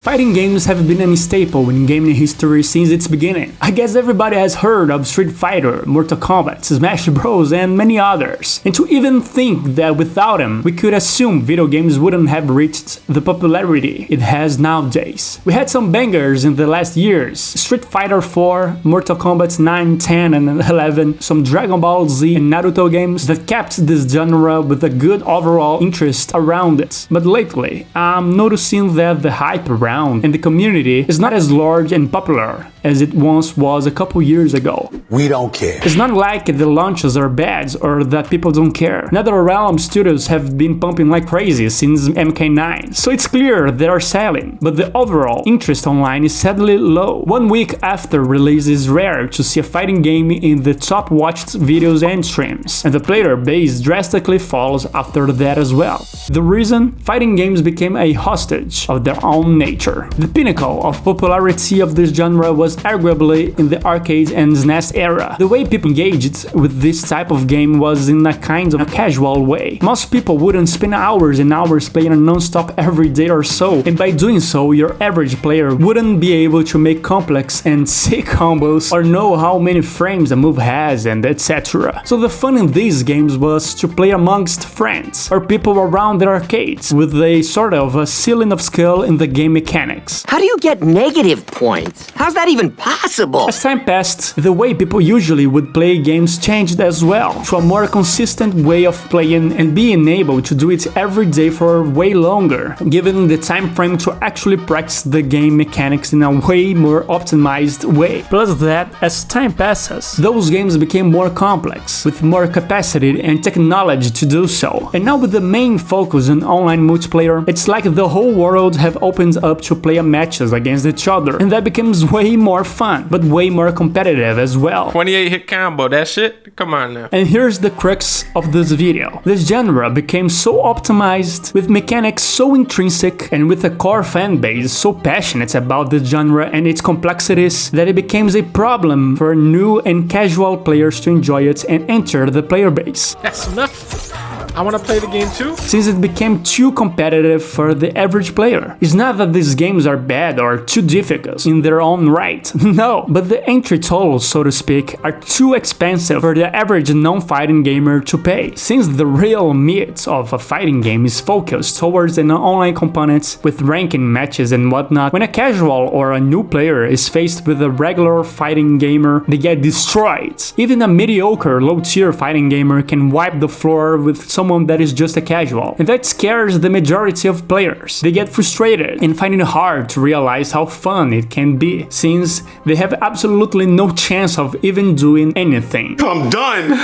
Fighting games have been a staple in gaming history since its beginning. I guess everybody has heard of Street Fighter, Mortal Kombat, Smash Bros, and many others. And to even think that without them, we could assume video games wouldn't have reached the popularity it has nowadays. We had some bangers in the last years: Street Fighter 4, Mortal Kombat 9, 10, and 11, some Dragon Ball Z and Naruto games that kept this genre with a good overall interest around it. But lately, I'm noticing that the hype around and the community is not as large and popular as it once was a couple years ago. We don't care. It's not like the launches are bad or that people don't care. NetherRealm studios have been pumping like crazy since MK9, so it's clear they are selling, but the overall interest online is sadly low. 1 week after release is rare to see a fighting game in the top watched videos and streams, and the player base drastically falls after that as well. The reason? Fighting games became a hostage of their own nature. The pinnacle of popularity of this genre was arguably in the arcade and SNES era. The way people engaged with this type of game was in a kind of a casual way. Most people wouldn't spend hours and hours playing non-stop every day or so, and by doing so, your average player wouldn't be able to make complex and sick combos or know how many frames a move has and etc. So the fun in these games was to play amongst friends or people around the arcades with a sort of a ceiling of skill in the game mechanics. How do you get negative points? How's that even possible? As time passed, the way people usually would play games changed as well, to a more consistent way of playing and being able to do it every day for way longer, given the time frame to actually practice the game mechanics in a way more optimized way. Plus that, as time passes, those games became more complex, with more capacity and technology to do so. And now with the main focus on online multiplayer, it's like the whole world have opened up to play matches against each other, and that becomes way more fun, but way more competitive as well. 28 hit combo, that shit? Come on now. And here's the crux of this video. This genre became so optimized, with mechanics so intrinsic, and with a core fan base so passionate about this genre and its complexities, that it becomes a problem for new and casual players to enjoy it and enter the player base. That's enough. I want to play the game too. Since it became too competitive for the average player. It's not that these games are bad or too difficult in their own right, no, but the entry totals, so to speak, are too expensive for the average non-fighting gamer to pay. Since the real meat of a fighting game is focused towards an online component with ranking matches and whatnot, when a casual or a new player is faced with a regular fighting gamer, they get destroyed. Even a mediocre low-tier fighting gamer can wipe the floor with someone that is just a casual, and that scares the majority of players. They get frustrated and find it hard to realize how fun it can be, since they have absolutely no chance of even doing anything. I'm done!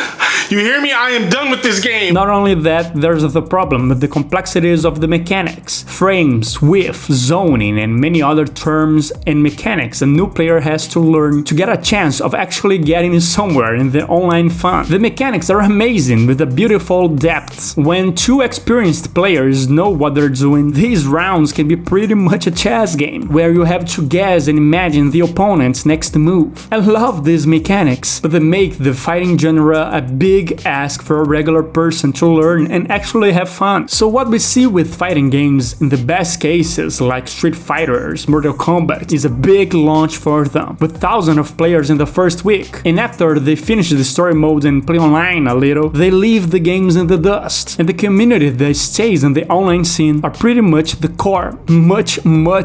You hear me? I am done with this game! Not only that, there's the problem with the complexities of the mechanics, frames, width, zoning, and many other terms and mechanics a new player has to learn to get a chance of actually getting somewhere in the online fun. The mechanics are amazing with a beautiful depth. When two experienced players know what they're doing, these rounds can be pretty much a chess game, where you have to guess and imagine the opponent's next move. I love these mechanics, but they make the fighting genre a big ask for a regular person to learn and actually have fun. So what we see with fighting games, in the best cases like Street Fighters, Mortal Kombat, is a big launch for them, with thousands of players in the first week, and after they finish the story mode and play online a little, they leave the games in the dust, and the community that stays in the online scene are pretty much the core, much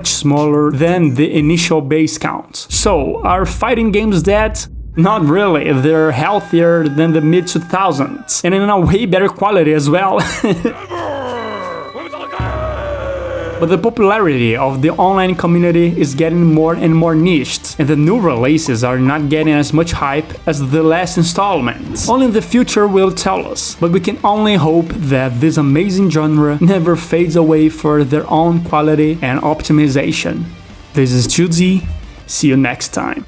smaller than the initial base count. So, are fighting games dead? Not really, they're healthier than the mid-2000s, and in a way better quality as well. But the popularity of the online community is getting more and more niched, and the new releases are not getting as much hype as the last installments. Only the future will tell us, but we can only hope that this amazing genre never fades away for their own quality and optimization. This is 2D, see you next time.